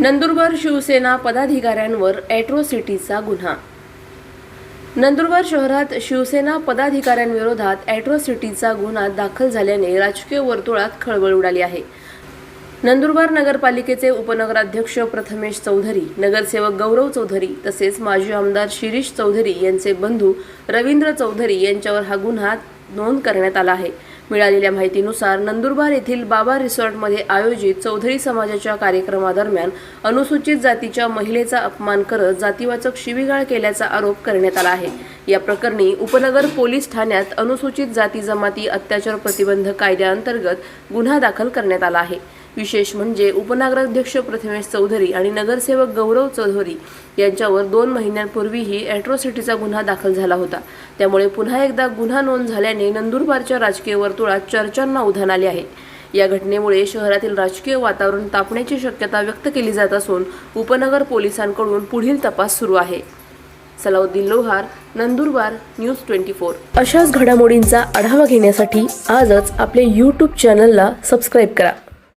नंदुरबार शिवसेना पदाधिकाऱ्यांवर ॲट्रॉसिटीचा गुन्हा। नंदुरबार शहरात शिवसेना पदाधिकाऱ्यांविरोधात ॲट्रॉसिटीचा गुन्हा दाखल झाल्याने राजकीय वर्तुळात खळबळ उडाली आहे। नंदुरबार नगरपालिकेचे उपनगराध्यक्ष प्रथमेश चौधरी, नगरसेवक गौरव चौधरी तसेच माजी आमदार शिरीष चौधरी यांचे बंधू रवींद्र चौधरी यांच्यावर हा गुन्हा नोंद करण्यात आला आहे। मिळालेल्या माहितीनुसार नंदुरबार येथील बाबा रिसॉर्टमध्ये आयोजित चौधरी समाजाच्या कार्यक्रमादरम्यान अनुसूचित जातीच्या महिलेचा अपमान करत जातीवाचक शिवीगाळ केल्याचा आरोप करण्यात आला आहे। या प्रकरणी उपनगर पोलीस ठाण्यात अनुसूचित जाती जमाती अत्याचार प्रतिबंध कायद्याअंतर्गत गुन्हा दाखल करण्यात आला आहे। विशेष म्हणजे उपनगराध्यक्ष प्रथमेश चौधरी आणि नगरसेवक गौरव चौधरी यांच्यावर 2 महिन्यांपूर्वीही ॲट्रॉसिटीचा गुन्हा दाखल झाला होता। त्यामुळे पुन्हा एकदा गुन्हा नोंद झाल्याने नंदुरबारच्या राजकीय वर्तुळात चर्चांना उधाण आले आहे। या घटनेमुळे शहरातील राजकीय वातावरण तापण्याची शक्यता व्यक्त केली जात असून उपनगर पोलिसांकडून पुढील तपास सुरू आहे। सलाउद्दीन लोहार, नंदुरबार न्यूज 24। अशाच घडामोडींचा आढावा घेण्यासाठी आजच आपले YouTube चॅनलला सबस्क्राइब करा।